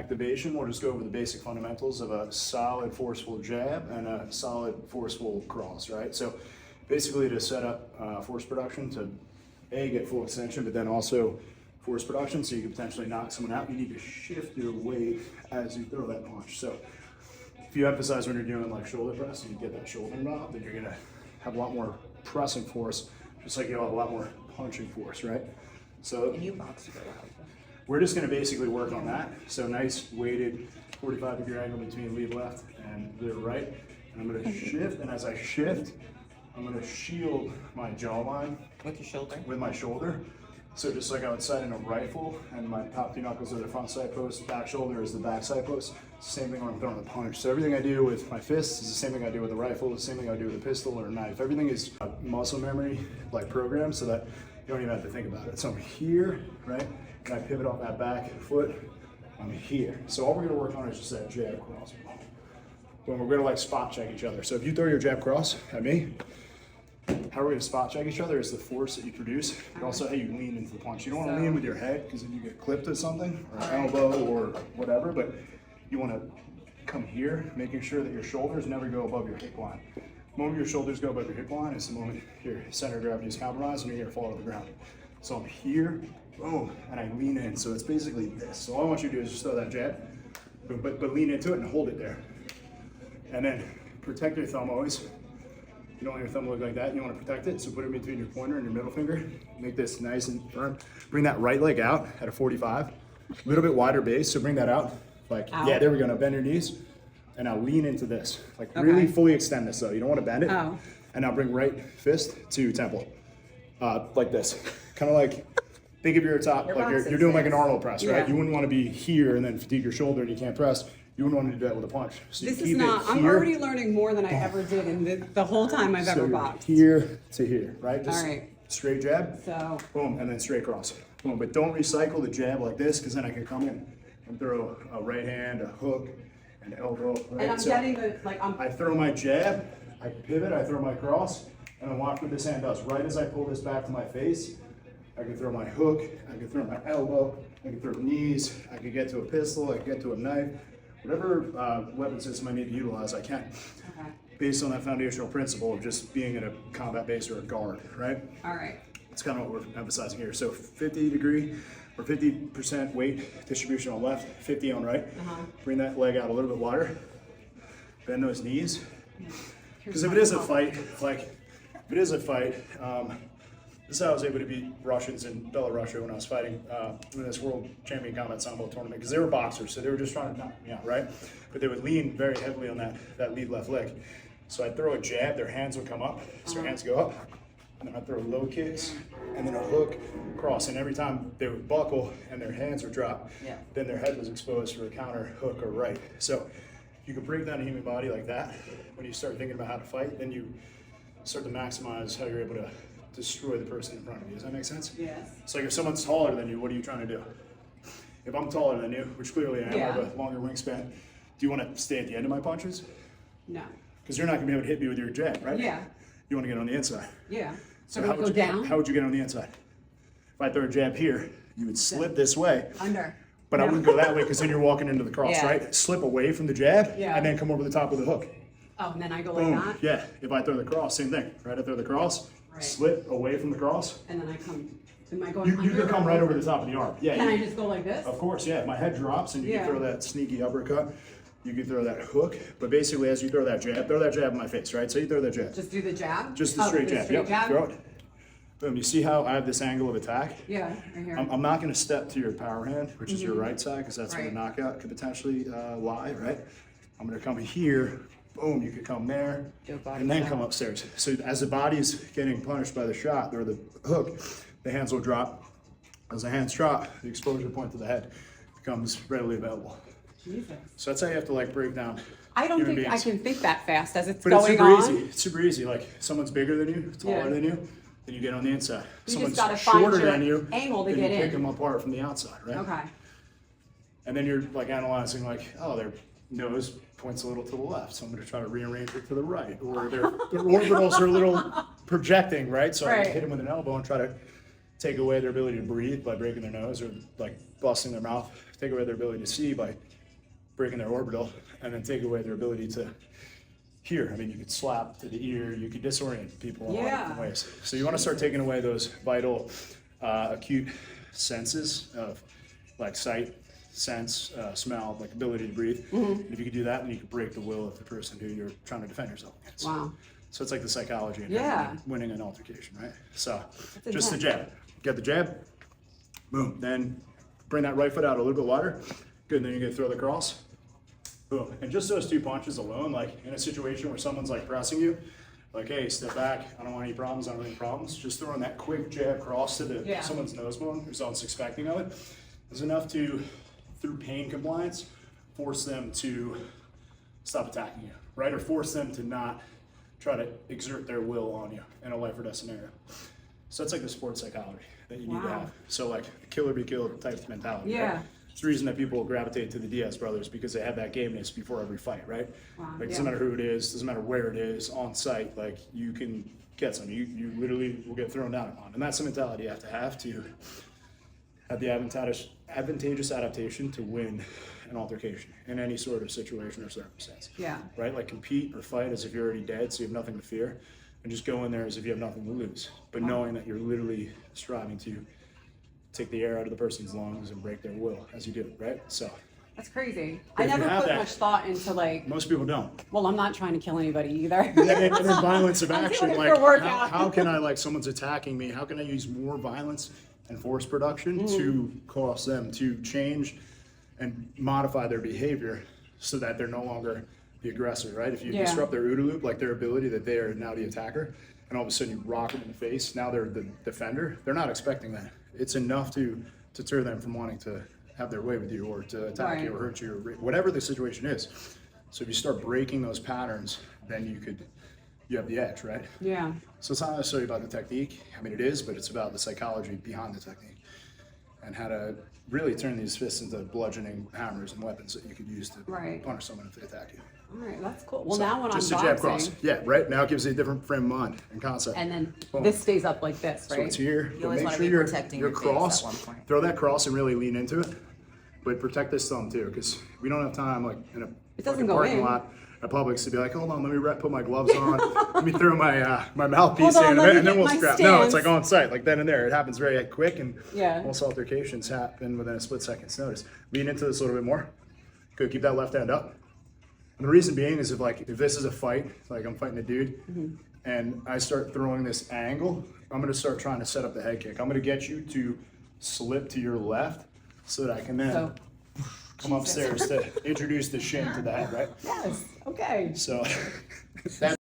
activation, we'll just go over the basic fundamentals of a solid forceful jab and a solid forceful cross, right? So basically to set up force production to get full extension, but then also force production so you can potentially knock someone out, you need to shift your weight as you throw that punch. So if you emphasize when you're doing like shoulder press and you get that shoulder involved, then you're gonna have a lot more pressing force, just like you'll have a lot more punching force, right? So And you box very well. we're just gonna basically work on that. So nice weighted 45-degree angle between lead left and lead right. And I'm gonna shift, and as I shift, I'm gonna shield my jawline With your shoulder? with my shoulder. So just like I would sight in a rifle, and my top two knuckles are the front side post, back shoulder is the back side post. It's the same thing when I'm throwing the punch. So everything I do with my fists is the same thing I do with a rifle, the same thing I do with a pistol or a knife. Everything is muscle memory, like programmed, so that you don't even have to think about it. So I'm here, right? And I pivot off that back foot, I'm here. So all we're gonna work on is just that jab cross. When we're gonna like spot check each other. So if you throw your jab cross at me, how we're gonna spot check each other is the force that you produce, but also how you lean into the punch. You don't wanna lean with your head, because then you get clipped at something, or an elbow or whatever, but you wanna come here, making sure that your shoulders never go above your hip line. The moment your shoulders go above your hip line is the moment your center of gravity is compromised and you're gonna fall to the ground. So I'm here, boom, and I lean in. So it's basically this. So all I want you to do is just throw that jab, but lean into it and hold it there. And then protect your thumb always. You don't want your thumb to look like that. You want to protect it. So put it between your pointer and your middle finger. Make this nice and firm. Bring that right leg out at a 45. A little bit wider base. So bring that out. Like, yeah, there we go. Now bend your knees. And now lean into this. Like really fully extend this though. You don't want to bend it. Oh. And now bring right fist to temple. Like this. Kind of like, think of your top, like you're doing like an Arnold press, right? You wouldn't want to be here and then fatigue your shoulder and you can't press. You wouldn't want to do that with a punch. So This you is keep not, it I'm here. already learning more than I ever did in the whole time I've ever you're boxed. Here to here, right? Just All right. straight jab, So, boom, and then straight cross. Boom, but don't recycle the jab like this, because then I can come in and throw a right hand, a hook, an elbow, right? and I'm So getting the, like, I throw my jab, I pivot, I throw my cross, and then watch what this hand does. Right as I pull this back to my face, I can throw my hook, I can throw my elbow, I can throw knees, I can get to a pistol, I can get to a knife. Whatever weapon system I need to utilize, I can. Okay. Based on that foundational principle of just being in a combat base or a guard, right? All right. That's kind of what we're emphasizing here. So 50-degree or 50% weight distribution on left, 50 on right. Bring that leg out a little bit wider. Bend those knees. Because if it is a fight, this is how I was able to beat Russians in Belarus when I was fighting in this World Champion Combat Sambo tournament, because they were boxers, so they were just trying to knock me out, right? But they would lean very heavily on that lead left leg. So I'd throw a jab, their hands would come up, so their hands go up, and then I'd throw low kicks, and then a hook, cross, and every time they would buckle and their hands would drop, then their head was exposed for a counter hook or right. So you can break down a human body like that. When you start thinking about how to fight, then you start to maximize how you're able to destroy the person in front of you. Does that make sense? Yes. It's like if someone's taller than you, what are you trying to do? If I'm taller than you, which clearly I am, I have a longer wingspan, do you want to stay at the end of my punches? No. Because you're not going to be able to hit me with your jab, right? Yeah. You want to get on the inside. Yeah. So how would you go down? How would you get on the inside? If I throw a jab here, you would slip this way. Under. But I wouldn't go that way, because then you're walking into the cross, right? Slip away from the jab, and then come over the top of the hook. Oh, and then I go Boom. like that? Yeah. If I throw the cross, same thing. Right? I throw the cross, slip away from the cross. And then I come, am I going under? You can come right over the top of the arm. Yeah. Can I just go like this? Of course, yeah. My head drops and you can throw that sneaky uppercut. You can throw that hook. But basically, as you throw that jab in my face, right? So you throw that jab. Just do the jab? Just the straight jab. Yep. Throw it. Boom. You see how I have this angle of attack? Yeah, right here. I'm not going to step to your power hand, which is your right side, because that's where the knockout could potentially lie, right? I'm going to come here. Boom, you could come there, and then come upstairs. So as the body's getting punished by the shot or the hook, the hands will drop. As the hands drop, the exposure point to the head becomes readily available. Jesus. So that's how you have to like break down. I don't think beings. I can think that fast as it's but going it's on. super easy. It's super easy. Like someone's bigger than you, taller than you, then you get on the inside. You Someone's just gotta find shorter your than you, angle to then get you in. pick them apart from the outside, right? Okay. And then you're like analyzing like, oh, their nose points a little to the left, so I'm going to try to rearrange it to the right. Or their orbitals are a little projecting, right? So I can hit them with an elbow and try to take away their ability to breathe by breaking their nose, or like busting their mouth, take away their ability to see by breaking their orbital, and then take away their ability to hear. I mean, you could slap to the ear, you could disorient people in a lot of different ways. So you want to start taking away those vital, acute senses of like sight, sense, smell, like ability to breathe. And if you could do that, then you could break the will of the person who you're trying to defend yourself against. Wow. So it's like the psychology of winning an altercation, right? So just the jab. Get the jab, boom. Then bring that right foot out a little bit wider. Good, then you're gonna throw the cross. Boom. And just those 2 punches alone, like in a situation where someone's like pressing you, like, hey, step back, I don't want any problems, I don't want any problems. Just throwing that quick jab cross to someone's nose bone, who's unsuspecting of it, is enough to, through pain compliance, force them to stop attacking you, right? Or force them to not try to exert their will on you in a life or death scenario. So that's like the sports psychology that you need to have. So like the kill or be killed type mentality. Yeah. Right? It's the reason that people gravitate to the Diaz brothers, because they have that gameness before every fight, right? Wow. Like, doesn't matter who it is, doesn't matter where it is, on site, like you can get some. You literally will get thrown down upon. And that's the mentality you have to have the advantageous adaptation to win an altercation in any sort of situation or circumstance. Yeah. Right? Like compete or fight as if you're already dead, so you have nothing to fear, and just go in there as if you have nothing to lose. But knowing that you're literally striving to take the air out of the person's lungs and break their will as you do it, right? So That's crazy. But I if you never have put that- much thought into like, most people don't. well, I'm not trying to kill anybody either. And then violence of I'm action, doing it like for workout. how can I, like someone's attacking me, how can I use more violence and force production to cause them to change and modify their behavior so that they're no longer the aggressor, right? If you disrupt their OODA loop, like their ability that they are now the attacker, and all of a sudden you rock them in the face, now they're the defender, they're not expecting that. It's enough to deter them from wanting to have their way with you or to attack you or hurt you or whatever the situation is. So if you start breaking those patterns, then you have the edge, right? Yeah. So it's not necessarily about the technique. I mean, it is, but it's about the psychology behind the technique and how to really turn these fists into bludgeoning hammers and weapons that you could use to punish someone if they attack you. All right, that's cool. Well, So, now when just I'm a jab cross. boxing, Yeah, right? Now it gives you a different frame of mind and concept. and then Boom. this stays up like this, So right? it's here, You but always make wanna sure be your protecting your your face cross, at one point. throw that cross and really lean into it. But protect this thumb too, because we don't have time, like in a It doesn't fucking go parking in. lot at Publix, to be like, hold on, let me put my gloves on, let me throw my my mouthpiece Hold on, in, let me and then get we'll my scrap. No, it's stance. like on site, like then and there. It happens very quick, and Yeah. most altercations happen within a split second's notice. Lean into this a little bit more. Good, keep that left hand up. And the reason being is if this is a fight, like I'm fighting a dude, and I start throwing this angle, I'm gonna start trying to set up the head kick. I'm gonna get you to slip to your left so that I can then So, come upstairs to introduce the shin to the head, right? yes, okay. So that's